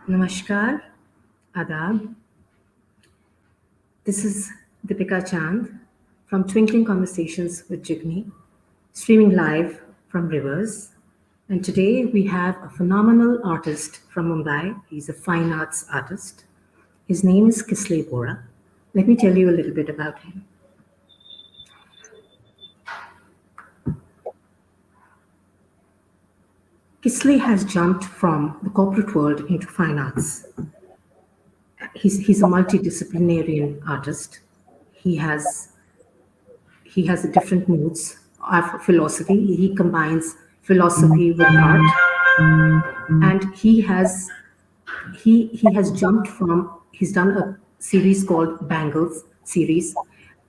Namaskar, Adab. This is Deepika Chand from Twinkling Conversations with Jugni, streaming live from Rivers. And today we have a phenomenal artist from Mumbai. He's a fine arts artist. His name is Kisalay Vora. Let me tell you a little bit about him. Kisalay has jumped from the corporate world into fine arts. He's a multidisciplinary artist. He has he has different moods of philosophy. He combines philosophy with art, and he has jumped from he's done a series called Bangles series,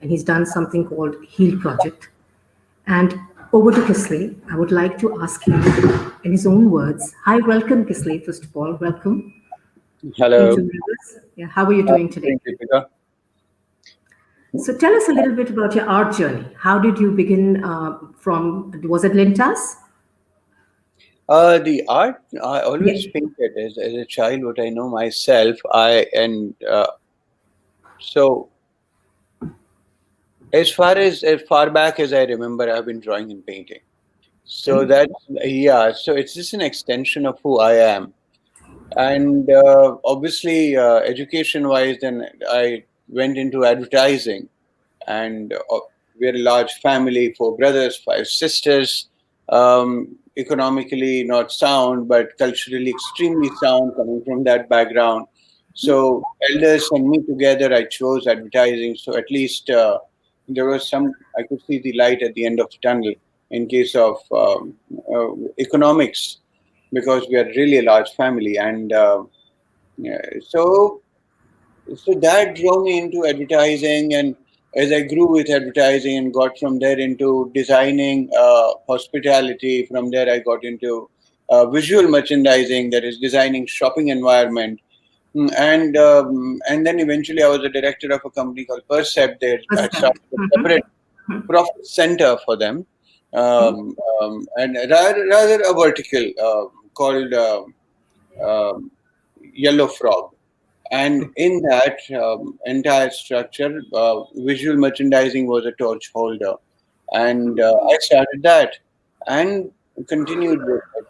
and he's done something called Heal Project. And over to Kisley, I would like to ask him in his own words. Hi, welcome, Kisley. First of all, welcome Hello. into Rivers. Yeah, how are you doing today? Thank you, Deepika. So tell us a little bit about your art journey. How did you begin was it Lintas? The art I always Yeah. painted as a child. What I know myself, so as far back as I remember, I've been drawing and painting. So so it's just an extension of who I am. And obviously, education-wise, then I went into advertising, and we're a large family, 4 brothers, 5 sisters, economically not sound, but culturally extremely sound, coming from that background. So elders and me together, I chose advertising. So at least there was I could see the light at the end of the tunnel in case of economics, because we are really a large family. And yeah, so that drove me into advertising, and as I grew with advertising and got from there into designing hospitality, from there I got into visual merchandising, that is designing shopping environment. And then eventually I was a director of a company called Percept. There I started a separate profit center for them, and rather a vertical called Yellow Frog. And in that entire structure, visual merchandising was a torch holder. And I started that and continued with it.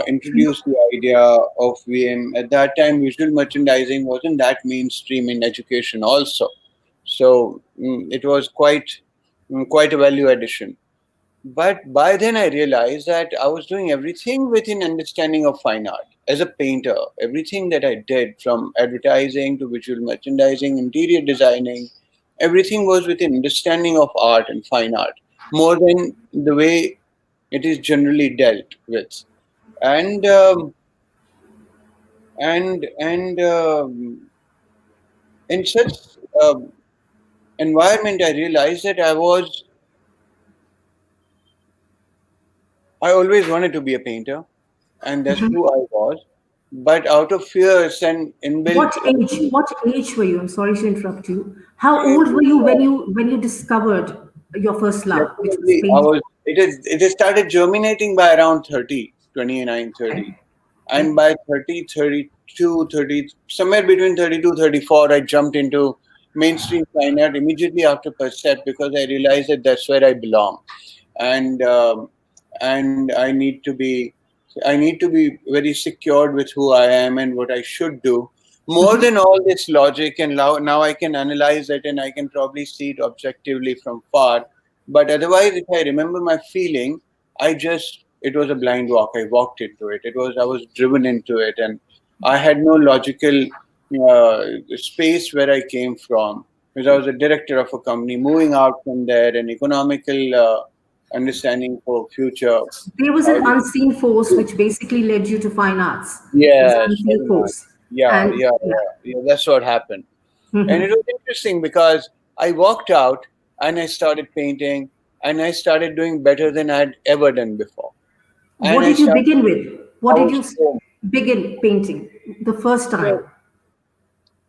Introduced the idea of VM. At that time, visual merchandising wasn't that mainstream in education also. So it was quite a value addition. But by then I realized that I was doing everything within understanding of fine art. As a painter, everything that I did, from advertising to visual merchandising, interior designing, everything was within understanding of art and fine art, more than the way it is generally dealt with. And in such environment, I realized that I always wanted to be a painter, and that's who I was. But out of fears and inbuilt, What age were you? I'm sorry to interrupt you. How it old were was, you when you discovered your first love, which was definitely, painting? it has started germinating by around 30, 29, 30. And by 30, 32, 30, somewhere between 32, 34, I jumped into mainstream fine art immediately after Percept, because I realized that that's where I belong. And and I need to be very secured with who I am and what I should do. More than all this logic, and now I can analyze it, and I can probably see it objectively from far. But otherwise, if I remember my feeling, it was a blind walk. I walked into it. I was driven into it, and I had no logical space where I came from, because I was a director of a company, moving out from there, and economical understanding for future. There was an unseen force which basically led you to fine arts. There was an Yes, unseen very much. force, and yeah. Yeah. That's what happened. And it was interesting because I walked out and I started painting, and I started doing better than I'd ever done before. And What I did you started, begin with? I What did was you home. begin painting the first time? So,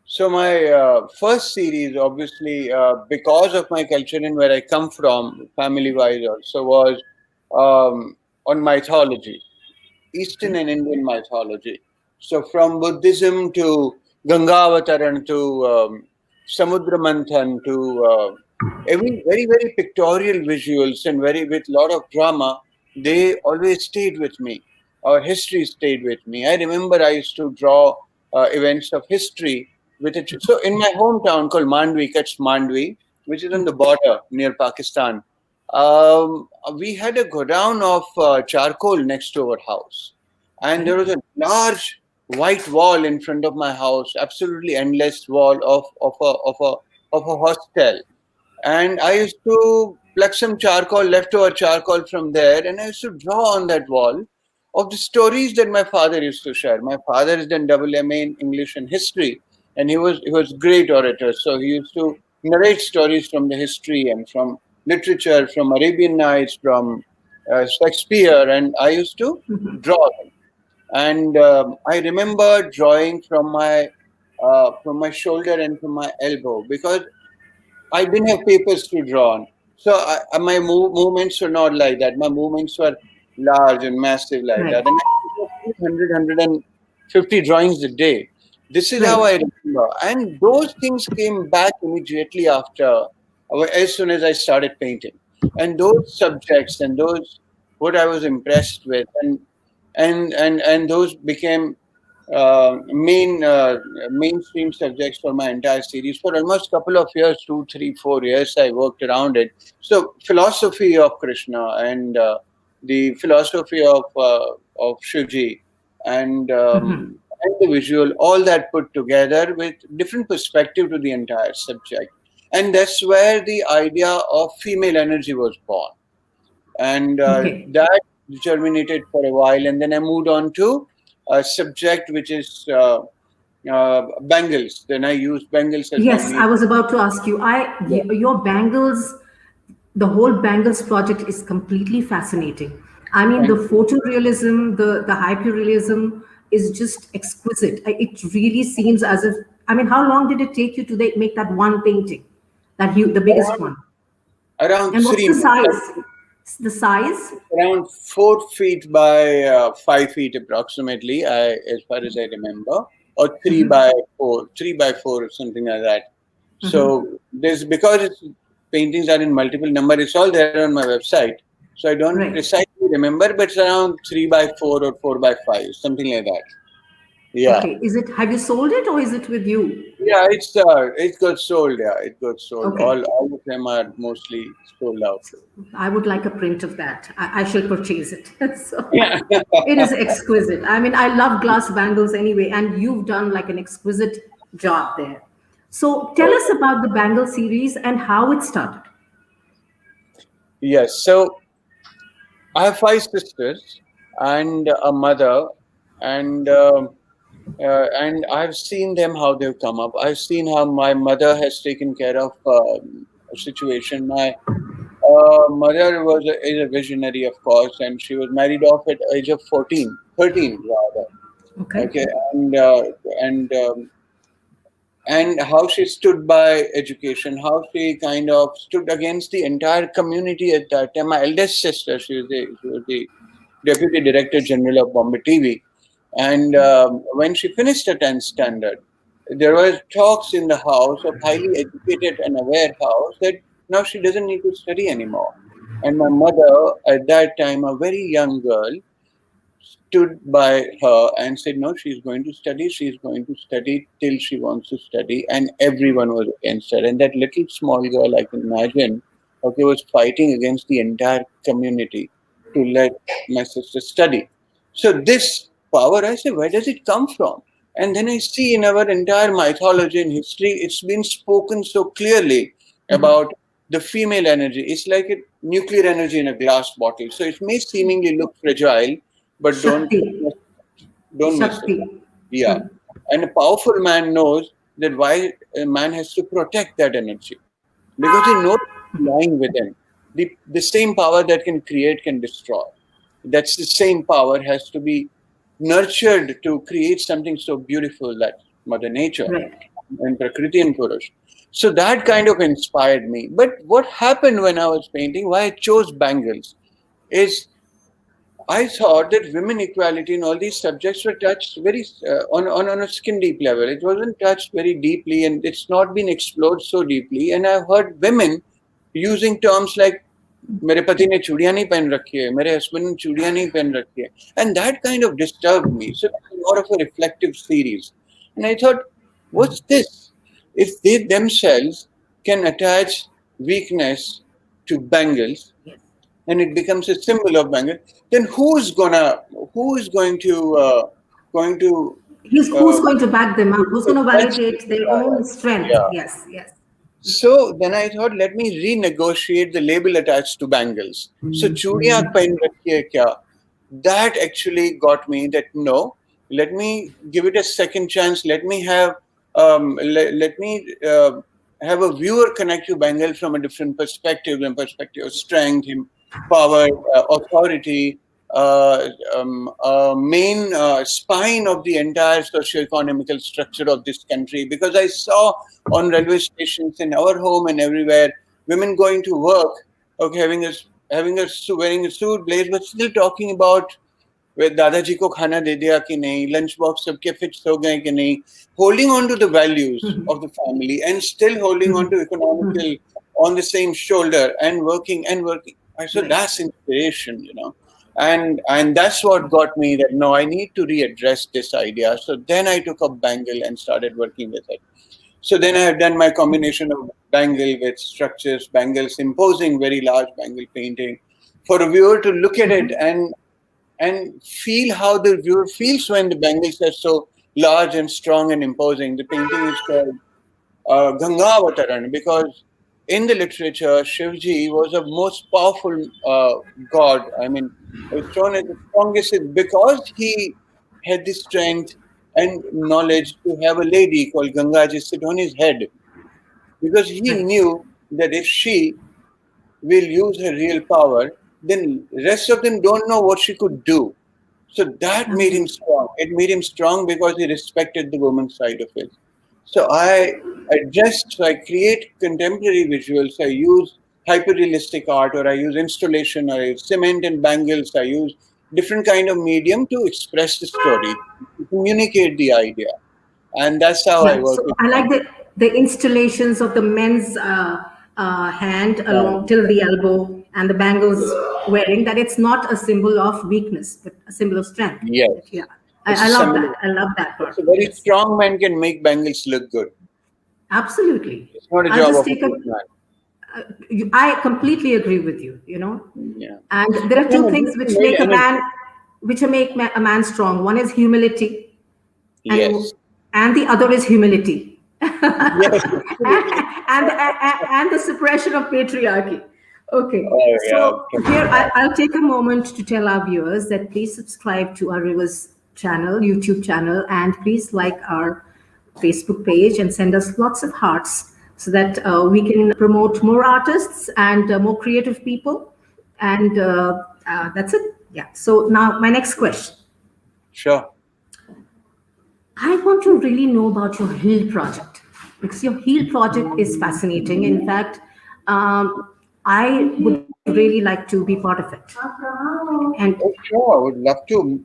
so my first series, obviously, because of my culture and where I come from, family-wise also, was on mythology. Eastern and Indian mythology. So from Buddhism to Gangavataran to Samudra Manthan to every very very pictorial visuals and very with lot of drama, they always stayed with me. Our history stayed with me. I remember I used to draw events of history with it. So in my hometown called Mandvi, Kutch Mandvi, which is on the border near Pakistan, we had a godown of charcoal next to our house, and there was a large white wall in front of my house, absolutely endless wall of a hostel. And I used to pluck some charcoal, leftover charcoal from there, and I used to draw on that wall of the stories that my father used to share. My father has done double MA in English and history, and he was great orator. So he used to narrate stories from the history and from literature, from Arabian Nights, from Shakespeare, and I used to draw them. And I remember drawing from my shoulder and from my elbow because I didn't have papers to draw on. So my movements were not like that. My movements were large and massive like that. Right. And I did 150 drawings a day. This is how Right. I remember. And those things came back immediately after, as soon as I started painting. And those subjects and those, what I was impressed with, and those became mainstream subjects for my entire series. For almost a couple of years, 2, 3, 4 years, I worked around it. So philosophy of Krishna and the philosophy of Shivji and the visual, all that put together with different perspective to the entire subject. And that's where the idea of female energy was born. And Okay. that germinated for a while. And then I moved on to a subject which is bangles. Then I used bangles as my Yes, main. I was about to ask you. Yeah. Your bangles, the whole bangles project is completely fascinating. I mean, the Thank you. photorealism, the hyperrealism is just exquisite. It really seems as if. I mean, how long did it take you to make that one painting, the biggest Around, one? around And what's three the months. size? The size? Around 4 feet by 5 feet approximately, as far as I remember, or 3 by 4 or something like that. So there's because paintings are in multiple number. It's all there on my website. So I don't Right. precisely remember, but it's around 3 by 4 or 4 by 5, something like that. Yeah. Okay. Is it? Have you sold it or is it with you? Yeah, it got sold. Yeah, it got sold. Okay. All of them are mostly sold out. I would like a print of that. I shall purchase it. So Yeah. it is exquisite. I mean, I love glass bangles anyway, and you've done like an exquisite job there. So tell us about the bangle series and how it started. Yes. So I have 5 sisters and a mother, and I've seen them how they've come up. I've seen how my mother has taken care of a situation. My mother is a visionary, of course, and she was married off at age of 14, 13 rather. Okay. Okay, and and how she stood by education, how she kind of stood against the entire community at that time. My eldest sister, she was the deputy director general of Bombay TV, and when she finished the 10th standard, there was talks in the house of highly educated and aware house that now she doesn't need to study anymore. And my mother, at that time, a very young girl, stood by her and said, no, she's going to study. She's going to study till she wants to study. And everyone was against her. And that little small girl, I can imagine, okay, was fighting against the entire community to let my sister study. So this power, I said, where does it come from? And then I see in our entire mythology and history, it's been spoken so clearly about the female energy. It's like a nuclear energy in a glass bottle. So it may seemingly look fragile, but Shakti. don't miss it. Shakti. Yeah, and a powerful man knows that why a man has to protect that energy because he knows it's lying within. The same power that can create can destroy. That's the same power has to be nurtured to create something so beautiful that Mother Nature Right. and Prakriti and Purush. So that kind of inspired me. But what happened when I was painting, why I chose bangles, is I thought that women equality and all these subjects were touched very on a skin deep level. It wasn't touched very deeply, and it's not been explored so deeply. And I've heard women using terms like मेरे पति ने चूड़ियां नहीं पहन रखी है, मेरे husband ने चूड़ियां नहीं पहन रखी है, and that kind of disturbed me. So it was more of a reflective series, and I thought, what's this? If they themselves can attach weakness to bangles, Yes. and it becomes a symbol of Bangle, then who is going to Who's going to back them up? Who's going to that's validate their own strength? yeah. Yes, yes. So then I thought, let me renegotiate the label attached to bangles. So चूड़ियां पहन रखी है क्या? That actually got me that no, let me give it a second chance. Let me have let me have a viewer connect to Bangle from a different perspective, and perspective of strength, power, authority, main spine of the entire socio-economical structure of this country. Because I saw on railway stations, in our home and everywhere, women going to work, okay, wearing a suit, blaze, but still talking about वे दादाजी को खाना दे दिया कि नहीं, lunch box सबके fix हो गए कि नहीं, holding on to the values of the family and still holding on to economical on the same shoulder and working and working. I said that's inspiration, and that's what got me that no, I need to readdress this idea. So then I took up Bangle and started working with it. So then I have done my combination of Bangle with structures, Bangles imposing very large Bangle painting for a viewer to look at it and feel how the viewer feels when the bangles are so large and strong and imposing. The painting is called Gangaarti because in the literature, Shivji was the most powerful god. I mean, he was shown as the strongest because he had the strength and knowledge to have a lady called Gangaji sit on his head, because he Right. knew that if she will use her real power, then rest of them don't know what she could do. So that made him Absolutely. strong. It made him strong because he respected the woman's side of it. So I create contemporary visuals. I use hyper-realistic art, or I use installation, or I use cement and bangles. I use different kind of medium to express the story, to communicate the idea, and that's how I Yeah. work So with I like Bangle. the installations of the men's hand along till the elbow and the bangles wearing, that it's not a symbol of weakness, but a symbol of strength. Yeah. Yes, it's I a love symbol. that. I love that It's part. a very Yes. strong man can make bangles look good. Absolutely. It's not a I'll job just of a take a good man. I completely agree with you, Yeah. And there are No, two no, things this which made make a energy. man, a man strong. One is humility, and Yes. the other is humility, Yes, absolutely. and the suppression of patriarchy. Okay, Oh yeah, so coming here to that. I'll take a moment to tell our viewers that please subscribe to our Rivers channel, YouTube channel, and please like our Facebook page and send us lots of hearts so that we can promote more artists and more creative people. And that's it. Yeah. So now my next question. Sure. I want to really know about your Heal project because your Heal project is fascinating. In fact, I would really like to be part of it. And Oh sure, I would love to.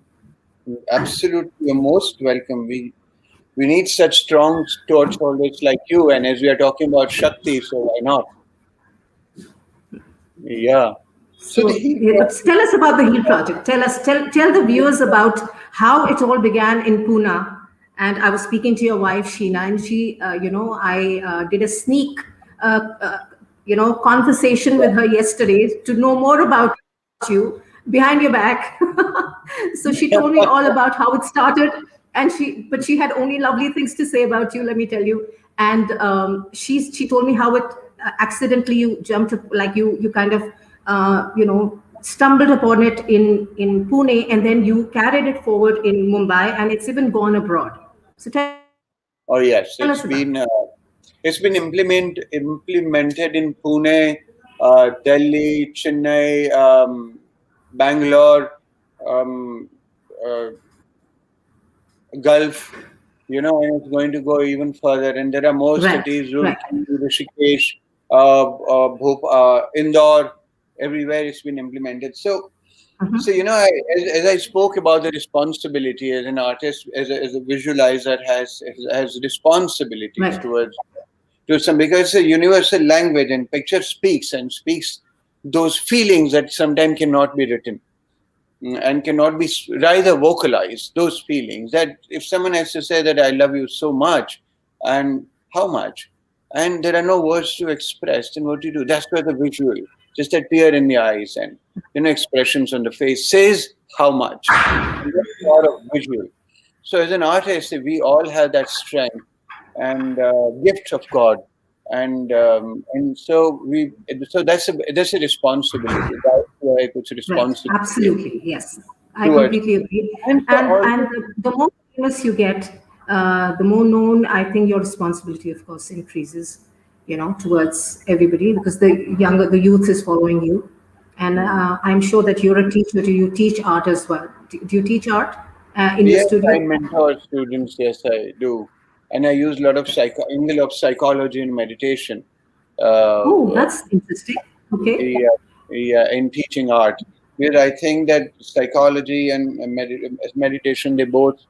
Absolutely, you're most welcome. We need such strong torch holders like you, and as we are talking about Shakti, so why not? Yeah. So the so heat tell us about the Heal project. Tell the viewers about how it all began in Pune. And I was speaking to your wife Sheena, and she, I did a sneak, conversation with her yesterday to know more about you behind your back. So she told me all about how it started, and but she had only lovely things to say about you. Let me tell you. And she told me how it accidentally you jumped like you kind of stumbled upon it in Pune, and then you carried it forward in Mumbai, and it's even gone abroad. So tell us about it. Oh yes, it's been implemented in Pune, Delhi, Chennai, Bangalore, um, uh, Gulf, and it's going to go even further. And there are more Right, cities, right. Roorkee, Rishikesh, Indore, everywhere it's been implemented. So So, as I spoke about the responsibility as an artist, as a visualizer has responsibilities Right. to some, because it's a universal language and picture speaks those feelings that sometimes cannot be written, and cannot be rather vocalized, those feelings that if someone has to say that I love you so much and how much, and there are no words to express, then what do you do? That's where the visual, just that tear in the eyes and expressions on the face says how much, and that's part of visual. So as an artist, we all have that strength and gift of God, and so that's a responsibility. That's why it's a Right. responsibility Absolutely. Yes. I towards, completely agree. and so And also, the more famous you get, the more known, I think your responsibility, of course, increases, towards everybody, because the youth is following you. And I'm sure that you're a teacher. Do you teach art as well? Do you teach art in your yes, I studio? mentor students. Yes, I do, and I use a lot of angle of psychology and meditation. Oh, Uh, that's interesting. Okay. yeah, yeah, in teaching art, because I think that psychology and meditation, they both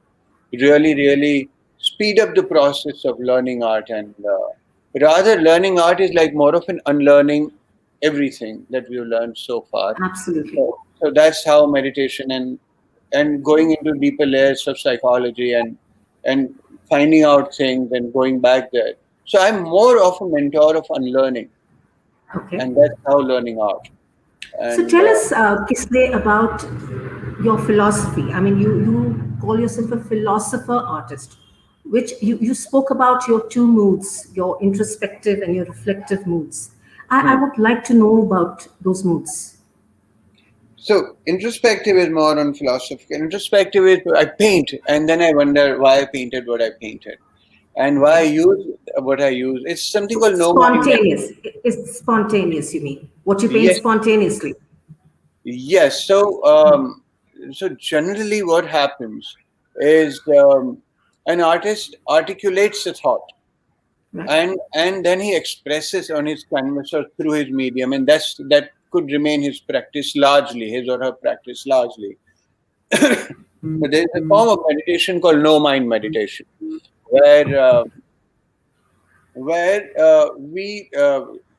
really speed up the process of learning art, and rather learning art is like more of an unlearning everything that we've learned so far. Absolutely. So that's how meditation and going into deeper layers of psychology and finding out things and going back there. So I'm more of a mentor of unlearning, Okay. and that's how learning art. So And tell us, Kisley, about your philosophy. I mean, you call yourself a philosopher artist, which you spoke about your two moods, your introspective and your reflective moods. I hmm. would like to know about those moods. So introspective is more on philosophy. Introspective is I paint, and then I wonder why I painted what I painted, and why I Okay. use what I use. It's something called no mind. Spontaneous. It's spontaneous, you mean? What you paint Yes, spontaneously. yes. So generally, what happens is an artist articulates a thought, Right. and then he expresses on his canvas or through his medium, and that could remain his practice largely, his or her practice largely. But there is a form of meditation called no mind meditation, where we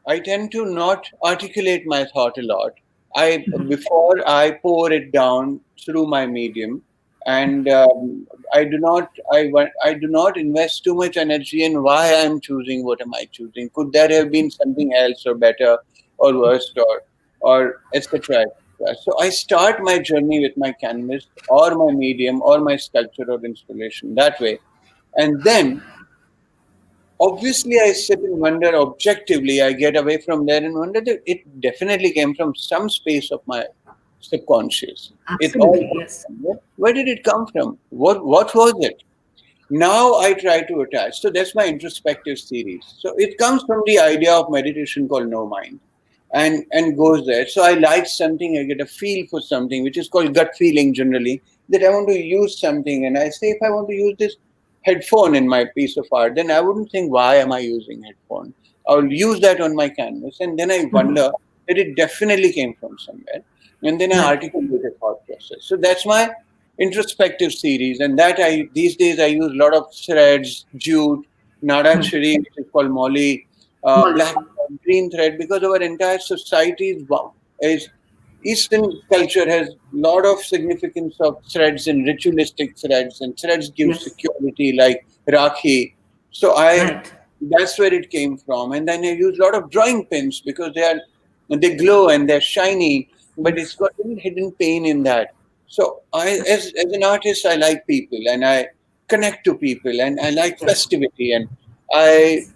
I tend to not articulate my thought a lot. I Before I pour it down through my medium, and I do not invest too much energy in why I'm choosing what am I choosing. Could there have been something else or better or worse or etc. So I start my journey with my canvas or my medium or my sculpture or installation that way, and then obviously I sit and wonder objectively. I get away from there and wonder that it definitely came from some space of my subconscious. It all Absolutely, comes yes. from there. Where did it come from? What was it? Now I try to attach. So that's my introspective series. So it comes from the idea of meditation called no mind, and goes there. So I like something, I get a feel for something, which is called gut feeling generally, that I want to use something, and I say if I want to use this headphone in my piece of art, then I wouldn't think why am I using headphone. I'll use that on my canvas, and then I wonder that it definitely came from somewhere, and then I Right. articulate a thought process. So that's my introspective series, and that I these days I use a lot of threads, jute, Nadachari, which is called Molly, black Multi. green thread, because our entire society is Eastern culture has a lot of significance of threads and ritualistic threads, and threads give Yes. security like Rakhi. So Right. that's where it came from. And then I use a lot of drawing pins because they glow and they're shiny, but it's Yes. got a little hidden pain in that. So as an artist, I like people and I connect to people and I like Yes. festivity, and I Yes.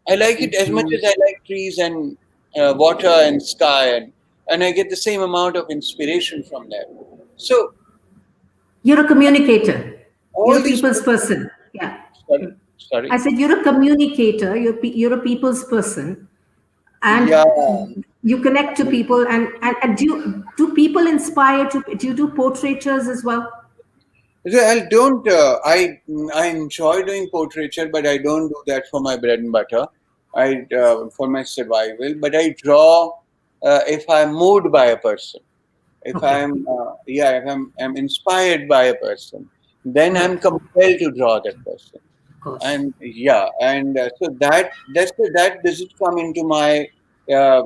I like it as much as I like trees and water and sky, and I get the same amount of inspiration from that. So You're a communicator. You're all a these, people's person. Yeah. sorry, I sorry, said you're a communicator. You're a people's person, yeah. and you connect to people. And do people inspire? Do you do portraitures as well? So I don't. I enjoy doing portraiture, but I don't do that for my bread and butter. I for my survival. But I draw if I'm moved by a person. if Okay. I'm inspired by a person, then I'm Right. compelled to draw that person. Of course. And so that doesn't come into my uh,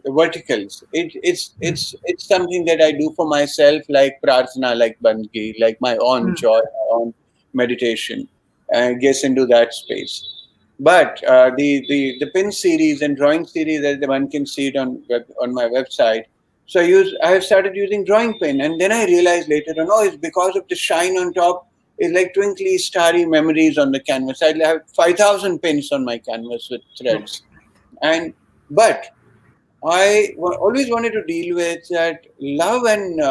verticals. It's something that I do for myself, like prarthana, like bangi, like my own Mm. joy, my own meditation, and gets into that space. But the pin series and drawing series, that the one can see it on my website. So I have started using drawing pen, and then I realized later on, oh, it's because of the shine on top. It's like twinkly, starry memories on the canvas. I have 5,000 pins on my canvas with Right. threads, and but always wanted to deal with that love and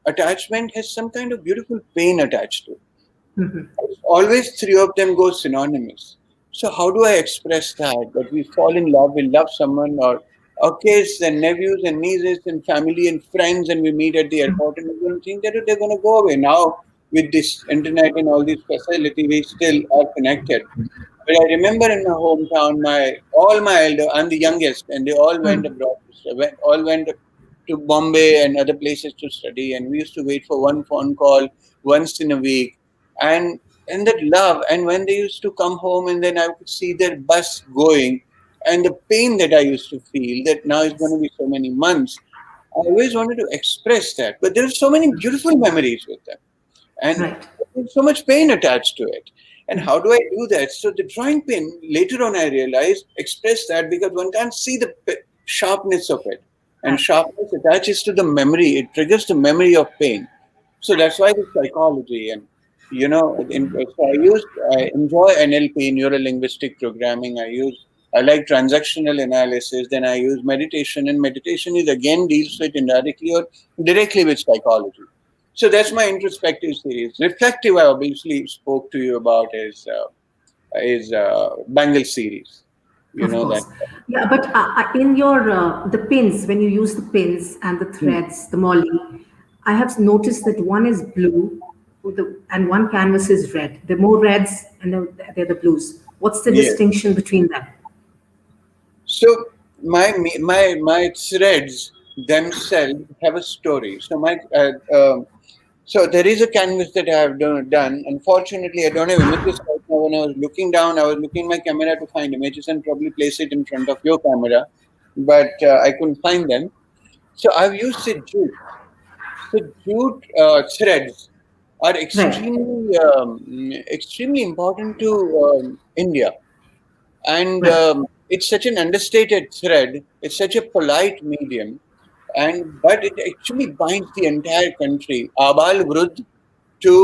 attachment has some kind of beautiful pain attached to it. Hmm. Always three of them go synonymous. So how do I express that? That we fall in love, we love someone, or kids and nephews and nieces and family and friends, and we meet at the airport, and we don't think that they're going to go away. Now with this internet and all these facility, we still are connected. But I remember in my hometown, all my elder, I'm the youngest, and they all went Mm. abroad, all went to Bombay and other places to study, and we used to wait for one phone call once in a week, and that love. And when they used to come home, and then I would see their bus going, and the pain that I used to feel that now is going Yes. to be so many months. I always wanted to express that, but there's so many beautiful memories with them, and Right. there's so much pain attached to it. And Mm. how do I do that? So the drawing pin, later on I realized, express that because one can't see the sharpness of it, and Right. sharpness attaches to the memory. It triggers the memory of pain. So that's why the psychology, and so I enjoy NLP, neuro linguistic programming. I like transactional analysis. Then I use meditation, and meditation is again deals with indirectly or directly with psychology. So that's my introspective series. Reflective, I obviously spoke to you about is Bangle series. You Of know that. course. Yeah, but in your the pins, when you use the pins and the threads, the molly, I have noticed that one is blue, and one canvas is red. They're more reds, and they're the blues. What's the Yes. distinction between them? So my threads themselves have a story. So there is a canvas that I have done. Unfortunately, I don't have images right now. When I was looking down, I was looking at my camera to find images and probably place it in front of your camera, but I couldn't find them. So I've used the jute. So jute threads are Right. extremely important to India, and Right. it's such an understated thread. It's such a polite medium, and but it actually binds the entire country, abal vrud, to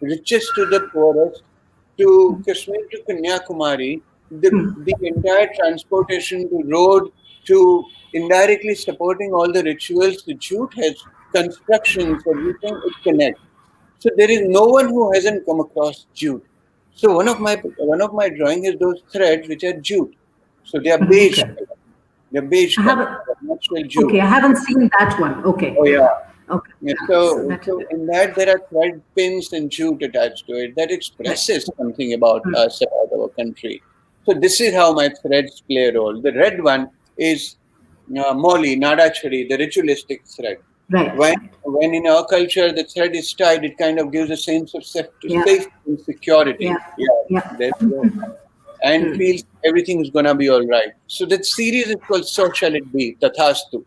richest to the poorest, to Kashmir to Kanyakumari. The entire transportation, to road, to indirectly supporting all the rituals. The jute has constructions, everything it connects. So there is no one who hasn't come across jute. So one of my drawing is those threads which are jute. So they are Mhm. beige Okay. color. They're beige I color. haven't. They're natural Okay, jute. I haven't seen that one. Okay. Oh yeah. Okay. Yeah, Yeah. So so, that. so in that there are thread pins and jute attached to it that Right. expresses something about Mm. us, about our country. So this is how my threads play a role. The red one is Moli, Nadachari, the ritualistic thread. Right. When Right. when in our culture the thread is tied, it kind of gives a sense of Yeah. safety and security. Yeah. Yeah, Yeah. there you go. And feels everything is gonna be all right. So that series is called So Shall It Be, Tathastu,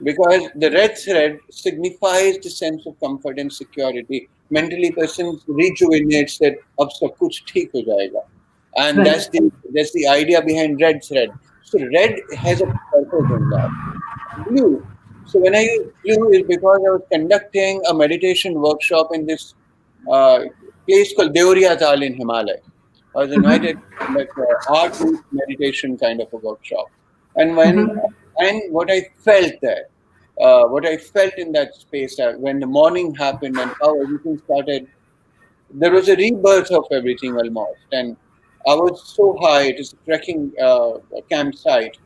because the red thread signifies the sense of comfort and security. Mentally, person rejuvenates that ab sab kuch theek ho jayega, and Right. that's the idea behind red thread. So red has a purpose in that. Blue. So when I use blue is because I was conducting a meditation workshop in this uh, place called Deoria Tal in Himalaya. I was invited to conduct art-based meditation kind of a workshop, and what I felt there, what I felt in that space when the morning happened and how everything started, there was a rebirth of everything almost. And I was so high, it is a trekking campsite,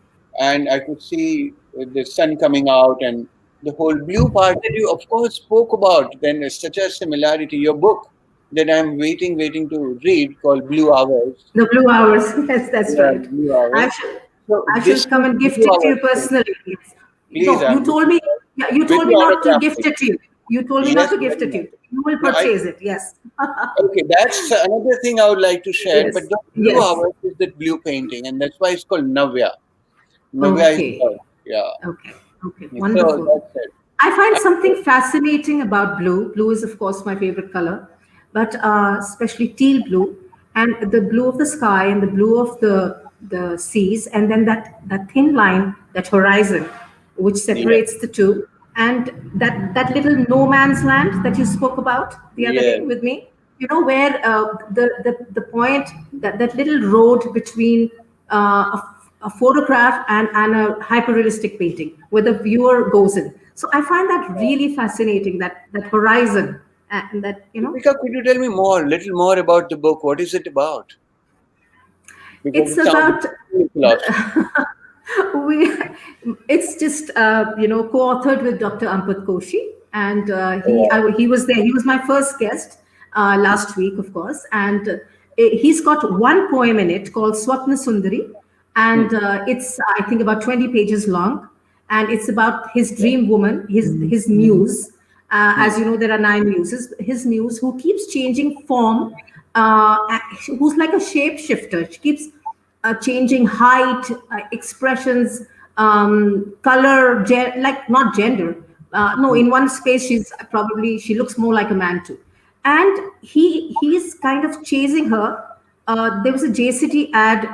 and I could see the sun coming out and the whole blue part that you, of course, spoke about. Then there's such a similarity. Your book that I'm waiting to read called Blue Hours. The blue hours. Yes, that's Yeah, right. Blue I Hours. shall. So I shall this come is and gift Blue it to you Hours. personally. Yes. Please, You I'm told looking me. for. Yeah, you with told me your not to autograph. gift it to you. You told me not Yes, to very gift it to much. you. You will No, purchase it. Yes. okay, that's another thing I would like to share. Yes. But the blue Yes. hours is that blue painting, and that's why it's called Navya. Navya is Okay. love. Yeah. Okay. Okay. So Wonderful. that's it. I find And, something fascinating about blue. Blue is, of course, my favorite color, but especially teal blue and the blue of the sky and the blue of the seas, and then that thin line, that horizon, which yeah. separates the two, and that little no man's land that you spoke about the other Yeah. day with me. You know where the point, that little road between a photograph and a hyper-realistic painting where the viewer goes in. So I find that really fascinating, that horizon, and that, Deepika, could you tell me more, little more about the book? What is it about? Because it's it sounds about really philosophy. we it's just co-authored with Dr. Ampad Koshi, and he was there. He was my first guest last week, of course, and he's got one poem in it called Swapna Sundari, Hmm. and it's, I think, about 20 pages long, and it's about his dream woman, his muse. Hmm. As you know, there are nine muses. His muse, who keeps changing form, who's like a shapeshifter. She keeps changing height, expressions, color, like not gender. No, Hmm. in one space she looks more like a man too, and he's kind of chasing her. There was a JCT ad,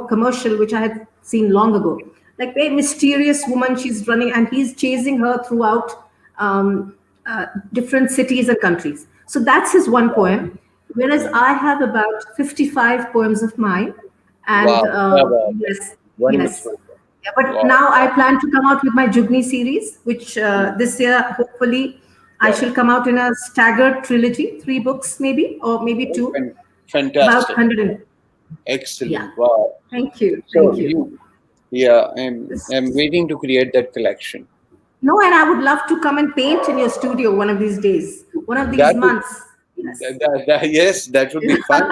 commercial which I had seen long ago. Like, very mysterious woman, she's running, and he's chasing her throughout different cities and countries. So that's his one poem. Whereas Hmm. I have about 55 poems of mine, and Wow. Yeah, wow. yes, yes. Wonderful. Yeah, but Wow. now I plan to come out with my Jugni series, which Hmm. this year, hopefully, I Yeah. shall come out in a staggered trilogy, three books maybe, or maybe Oh, two, about fantastic. 100. Yeah. Excellent. Wow. Thank you. So Thank you. yeah, This, I'm waiting to create that collection. no, and I would love to come and paint in your studio one of these days, one of these That would months. Yes. yes, that would be fun.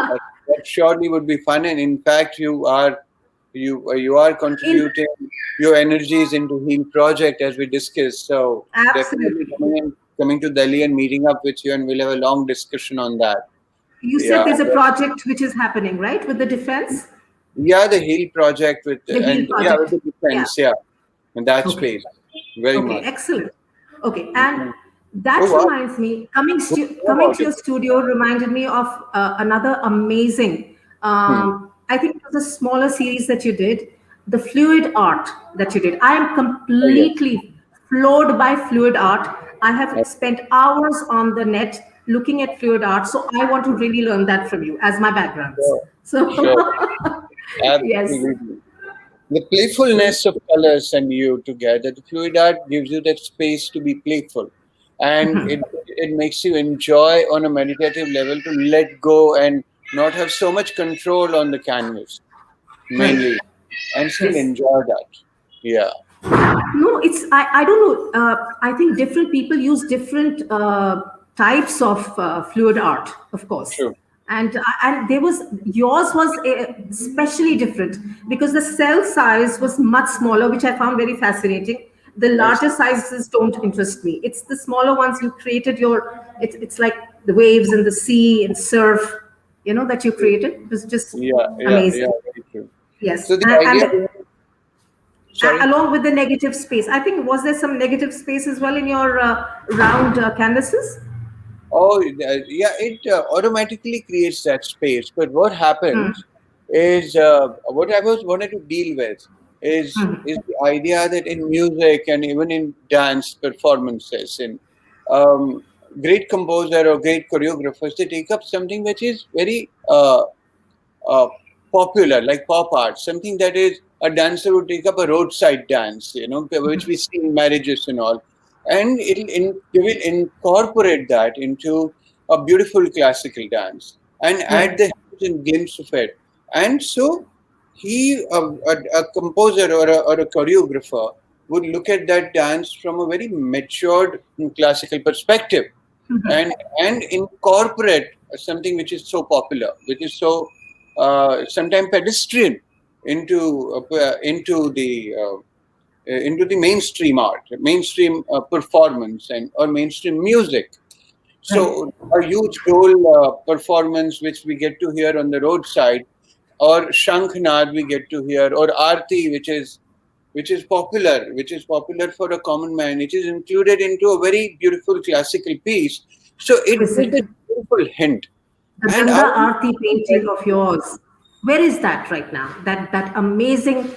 That surely would be fun. And in fact, you are In contributing your energies into Heal Project as we discussed. So definitely Absolutely. coming to Delhi and meeting up with you, and we'll have a long discussion on that. You said Yeah, there's a project which is happening, right, with the defense, yeah, the Heal Project with the Heal and yeah, with project. the Yeah. defense, yeah, in that Okay. space, very Okay, much. excellent. Okay, and Mhm. Oh that wow, reminds me, good to know coming about to it. your studio reminded me of another amazing, Hmm. I think it was a smaller series that you did, the fluid art that you did. I am Oh yes. completely floored by fluid art. I have Okay. spent hours on the net looking at fluid art, so I want to really learn that from you as my backgrounds. Sure. So, Sure. yes. Absolutely. The So, playfulness of colors and you together, the fluid art gives you that space to be playful. And it makes you enjoy on a meditative level to let go and not have so much control on the canvas, right. mainly, and still Yes. enjoy that. Yeah, No, I don't know. I think different people use different types of fluid art, of course. true. And there was, yours was especially different because the cell size was much smaller, which I found very fascinating. The larger Excellent. sizes don't interest me. It's the smaller ones you created it's like the waves and the sea and surf, that you created. It was just Yeah, yeah, yeah, amazing. very true. Yes. So the And idea behind, sorry. along with the negative space, I think, was there some negative space as well in your round canvases? Oh, yeah, it automatically creates that space. But what happens is what I was wanted to deal with is the idea that in music and even in dance performances, and um, great composer or great choreographers, they take up something which is very uh, popular, like pop art, something that is a dancer would take up a roadside dance, which we see in marriages and all, and they will incorporate that into a beautiful classical dance and add Right. the hints and glimpse of it. And so a composer or a choreographer would look at that dance from a very matured classical perspective and incorporate something which is so popular, which is so sometimes pedestrian into the into the mainstream art, mainstream performance, and or mainstream music. Right. So a huge dole performance which we get to hear on the roadside, or Shankhnad we get to hear, or Aarti, which is popular for a common man. It is included into a very beautiful classical piece. So it gives Exquisite. a beautiful hint. The And I Ganga want Aarti painting of yours. Where is that right now? That amazing,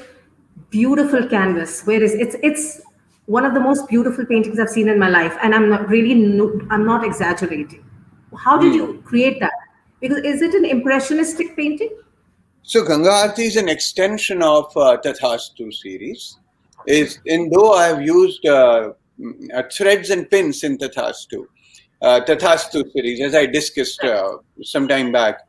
beautiful canvas. Where is it's one of the most beautiful paintings I've seen in my life, and I'm not really I'm not exaggerating. How did hmm. you create that? Because is it an impressionistic painting? So Gangaarti is an extension of Tathastu series. Is in though I have used threads and pins in Tathastu series, as I discussed some time back.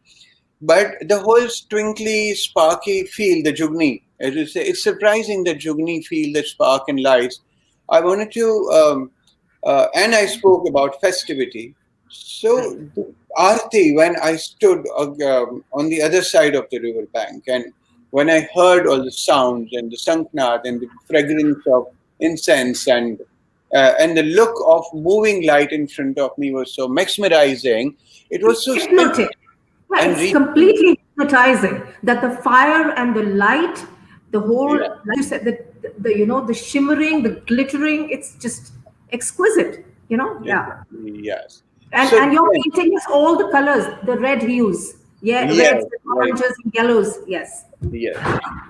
But the whole twinkly, sparky feel, the Jugni, as you say, it's surprising that Jugni feel, the spark and lights. I wanted to, and I spoke about festivity. Right. So, the Aarti, when I stood on the other side of the river bank, and when I heard all the sounds and the sanknad and the fragrance of incense and the look of moving light in front of me was so mesmerizing. It was so simple Hypnotic. Yeah, and it's real. completely hypnotizing. That the fire and the light, the whole, Yeah, like you said, the the shimmering, the glittering, it's just exquisite. Yeah. exactly. Yes. And So and your then, painting has all the colors, the red hues, yeah, reds yes, and right. oranges and yellows. Yes. Yes.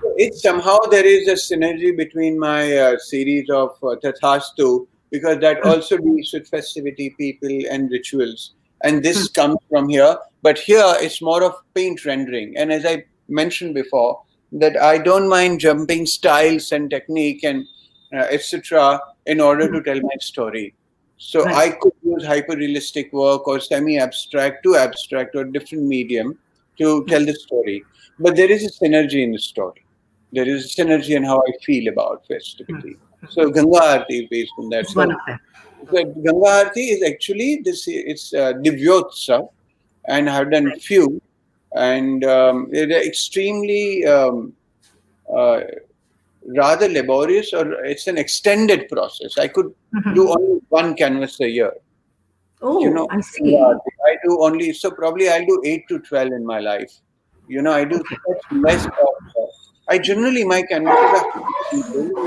So it's somehow there is a synergy between my series of Tathastu, because that also deals with festivity, people, and rituals. And this comes from here. But here it's more of paint rendering. And as I mentioned before, that I don't mind jumping styles and technique and etc. in order to tell my story. So Right. I could use hyper realistic work or semi abstract to abstract or different medium to tell the story. But there is a synergy in the story. There is a synergy in how I feel about festivity. So Ganga Aarti is based on that. It's one So, of them. so Ganga Aarti is actually this. It's Divyotsav, and I have done Right. few, and they're extremely uh, rather laborious, or it's an extended process. I could do only one canvas a year. You Oh, know, I yeah, see. I do only, so probably I'll do 8 to 12 in my life. I do Okay. such less of, I generally, my canvases are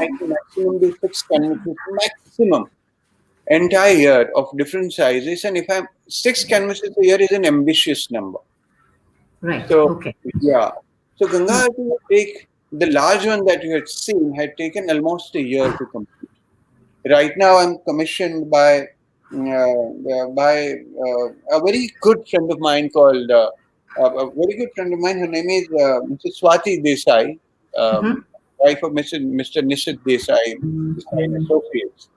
I can maximum do 6 canvases, maximum, entire year of different sizes. And if I'm 6 canvases a year is an ambitious number. Right. So, Okay. yeah. So Ganga had to take the large one that you had seen had taken almost a year to complete. Right now, I'm commissioned by a very good friend of mine called a very good friend of mine. Her name is Mrs. Swati Desai, wife of Mr. Nishit Desai, Desai and Associates.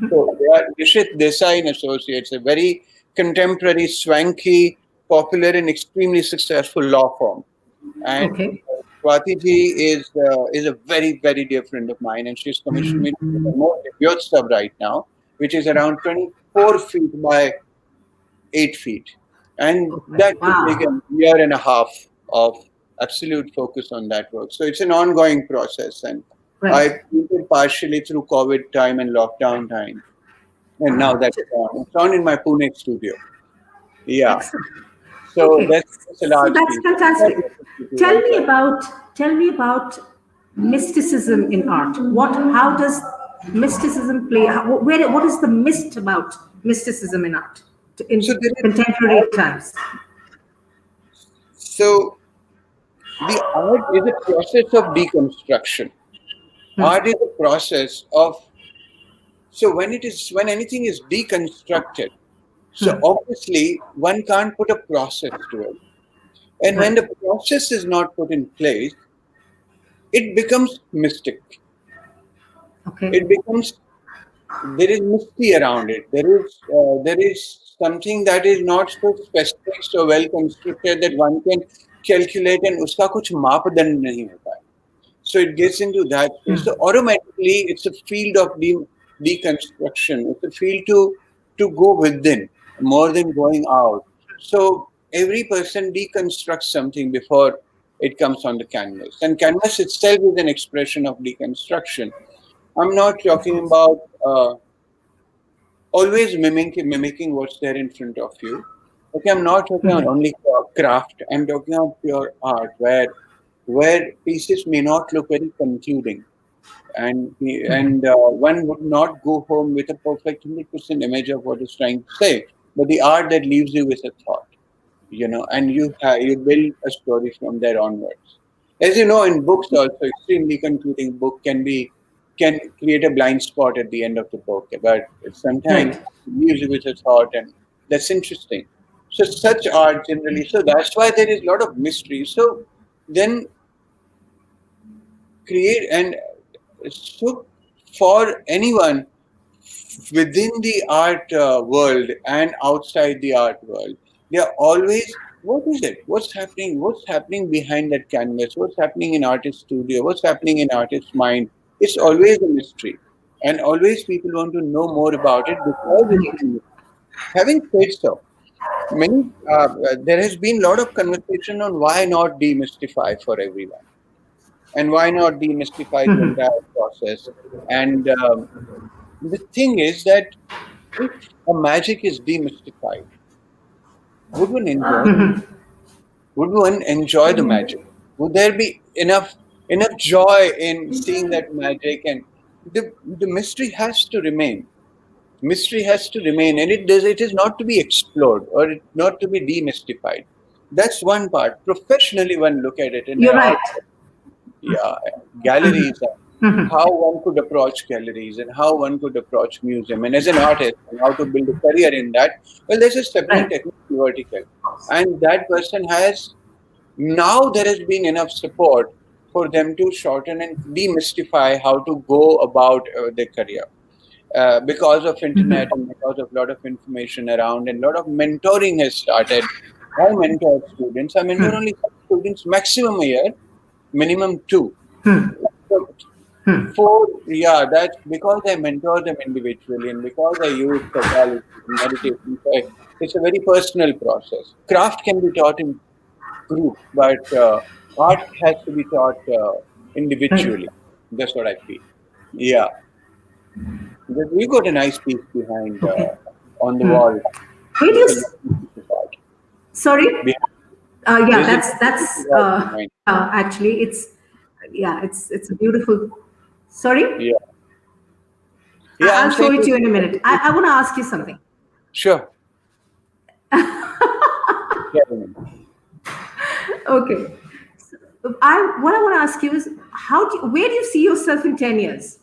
So they are Nishit Desai and Associates, a very contemporary, swanky, popular, and extremely successful law firm. And Okay. Swati ji is a very very dear friend of mine, and she's commissioned me to do the more debut stuff right now, which is around 24 feet by 8 feet, and Okay. that will take Wow. a year and a half of absolute focus on that work. So it's an ongoing process, and I Right. painted partially through COVID time and lockdown time, and now that's on. It's on in my Pune studio. Yeah, Excellent. so Okay. that's a So large that's piece. fantastic. Tell me about tell me about mysticism in art. How does mysticism play? What is the mist about mysticism in art So in there is contemporary art. times? So the art is a process of deconstruction. Art is a process of, so when anything is deconstructed, so obviously one can't put a process to it. And when Right. the process is not put in place, it becomes mystic. Okay. It becomes, there is mystery around it. There is something that is not so specific, so well constructed that one can calculate, and उसका कुछ मापदंड नहीं होता है. So it gets into that space. So automatically, it's a field of deconstruction. It's a field to go within more than going out. So every person deconstructs something before it comes on the canvas, and canvas itself is an expression of deconstruction. I'm not talking about always mimicking what's there in front of you. Okay, I'm not talking about only craft. I'm talking about pure art, where pieces may not look very concluding, and one would not go home with a perfect 100% image of what it's trying to say, but the art that leaves you with a thought, and you build a story from there onwards. As you know, in books also, extremely concluding book can create a blind spot at the end of the book, but sometimes Right. it leaves you with a thought, and that's interesting. So such art generally, so that's why there is a lot of mystery. So then create and so for anyone within the art world and outside the art world, they are always, what is it? What's happening? What's happening behind that canvas? What's happening in artist studio? What's happening in artist's mind? It's always a mystery, and always people want to know more about it because it's a Right. mystery. Having said so, many there has been a lot of conversation on why not demystify for everyone, and why not demystify the entire process. And the thing is that if a magic is demystified, would one enjoy the would one enjoy the magic? Would there be enough joy in seeing that magic? And the mystery has to remain. Mystery has to remain, and it is not to be explored or not to be demystified. That's one part. Professionally, one look at it in an You're right. art, yeah, galleries, how one could approach galleries and how one could approach museum, and as an artist and how to build a career in that. Well, there's a separate Right. technical vertical, and that person has, now there has been enough support for them to shorten and demystify how to go about their career, because of internet and because of a lot of information around, and a lot of mentoring has started. I mentor students. I mentor only 5 students maximum a year, minimum two. So, four, yeah, that's because I mentor them individually and because I use psychology and meditation. So it's a very personal process. Craft can be taught in group, but art has to be taught Right. individually. That's what I feel. Yeah, we got a nice piece behind Okay. on the wall. Where do you? It's a lovely piece of art. Sorry. Behind, Yeah, there's a that's lovely piece of art behind. yeah. Actually, it's a beautiful. Sorry, Yeah, yeah. I'm I'll show saying it to it's you in a minute. I want to ask you something. sure. Yeah, Okay. What I want to ask you is where do you see yourself in 10 years?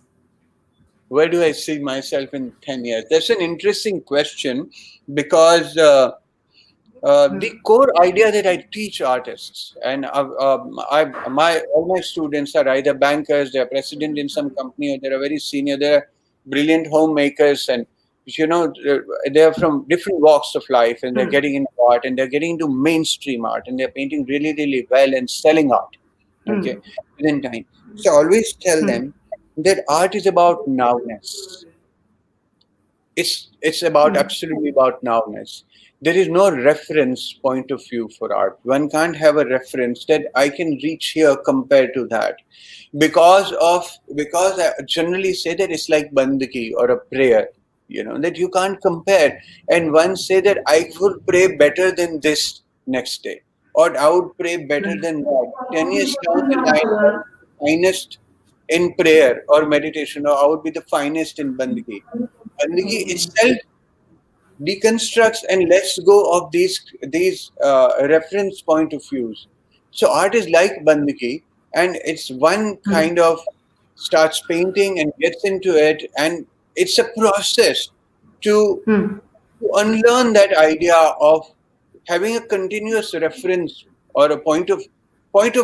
where do I see myself in 10 years? That's an interesting question because the core idea that I teach artists, and all my students are either bankers, they're president in some company, or they're very senior, they're brilliant homemakers, and they're from different walks of life, and they're getting into art, and they're getting into mainstream art, and they're painting really, really well and selling art. Okay, within time. So I always tell them that art is about nowness. It's about absolutely about nowness. There is no reference point of view for art. One can't have a reference that I can reach here compared to that, because I generally say that it's like bandagi or a prayer, that you can't compare. And one say that I would pray better than this next day, or I would pray better than that 10 years down the line. I would be the finest in prayer or meditation, or I would be the finest in bandagi. Bandagi itself deconstructs and lets go of these reference point of views. So art is like bandagi, and it's one kind of starts painting and gets into it, and it's a process to to unlearn that idea of having a continuous reference or a point of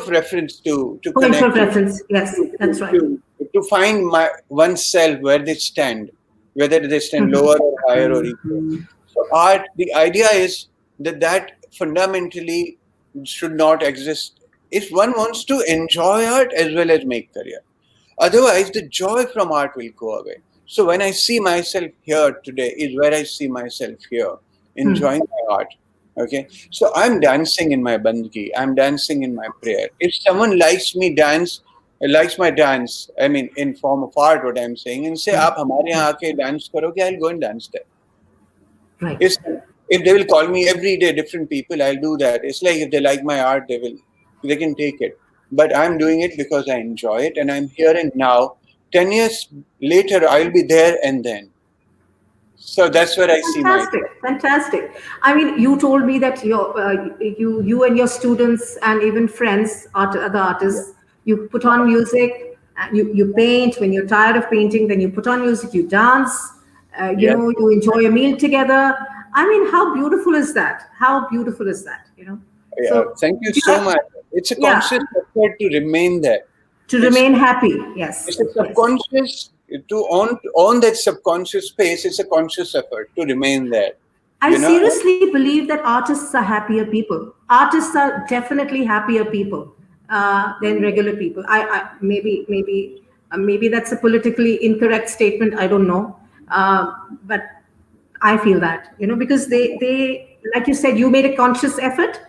reference to Point of connect reference. Yes, to, that's right. to, to find oneself where they stand, whether they stand lower or higher or equal. So art, the idea is that fundamentally should not exist if one wants to enjoy art as well as make career. Otherwise, the joy from art will go away. So when I see myself here today is where I see myself here, enjoying my art. Okay. So I'm dancing in my bandgi. I'm dancing in my prayer. If someone likes me dance, likes my dance, I mean, in form of art, what I'm saying, and say, "Aap hamare yahan aake dance karoge," I'll go and dance there. Right. If they will call me every day, different people, I'll do that. It's like if they like my art, they can take it. But I'm doing it because I enjoy it, and I'm here and now. 10 years later, I'll be there and then. So that's where I see Fantastic, myself. fantastic. I mean, you told me that you and your students and even friends, other Yeah. artists, you put on music, you paint. When you're tired of painting, then you put on music, you dance. Yes. You enjoy a meal together. I mean, how beautiful is that? How beautiful is that? Yeah. So Thank you do so much. It's a yeah, conscious effort to remain there. to It's remain happy. it's Yes, a yes. subconscious to own that subconscious space. It's a conscious effort to remain there. I You know. seriously believe that artists are happier people. Artists are definitely happier people than regular people. Maybe that's a politically incorrect statement. I don't know, but I feel that because they like you said, you made a conscious effort.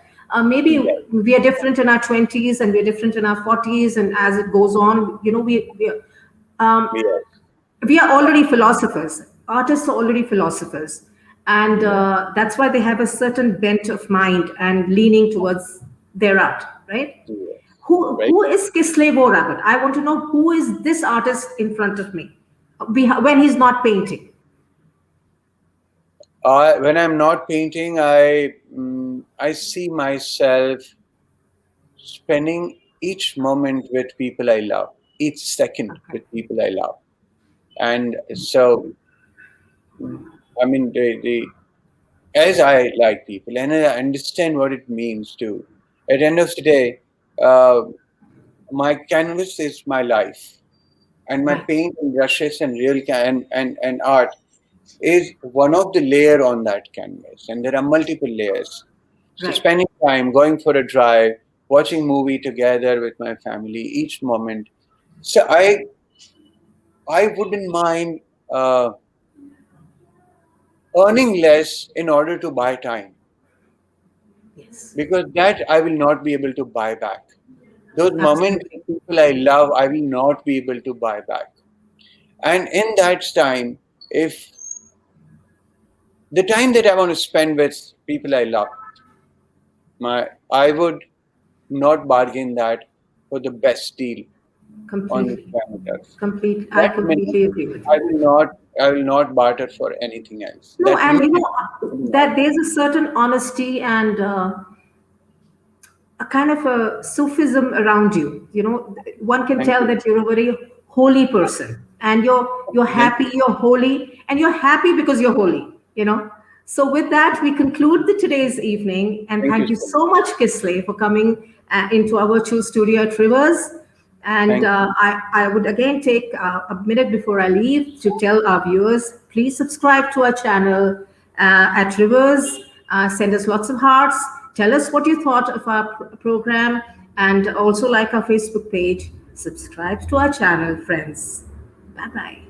Maybe Yes. we are different in our 20s and we're different in our 40s, and as it goes on, um, Yes. we are already philosophers. Artists are already philosophers, and Yes. that's why they have a certain bent of mind and leaning towards their art, right? Yes. Right. Who is Kisalay Vora? But I want to know, who is this artist in front of me when he's not painting? When I'm not painting, I see myself spending each moment with people I love, each second Okay. with people I love, and so I mean as I like people and I understand what it means to. At the end of the day, uh, my canvas is my life, and my Right, paint and brushes and and art is one of the layer on that canvas, and there are multiple layers. So right. spending time, going for a drive, watching movie together with my family, each moment. So I wouldn't mind earning less in order to buy time, Yes, because that I will not be able to buy back. Those moments absolutely. with people I love, I will not be able to buy back. And in that time, if the time that I want to spend with people I love, I would not bargain that for the best deal on this Completely. planet Earth. I That minute, completely agree with I you. will not, I will not barter for anything else. No, That and minute, I will not. that there's a certain honesty and a kind of a Sufism around you. One can Thank tell you. that you're a very holy person, and you're Thank happy, you. you're holy, and you're happy because you're holy. So with that, we conclude the today's evening, and Thank you thank you so much. so much, Kisley, for coming into our virtual studio at Rivers. And Thank you. I would again take a minute before I leave to tell our viewers, please subscribe to our channel at Rivers. Send us lots of hearts. Tell us what you thought of our program, and also like our Facebook page. Subscribe to our channel, friends. Bye bye.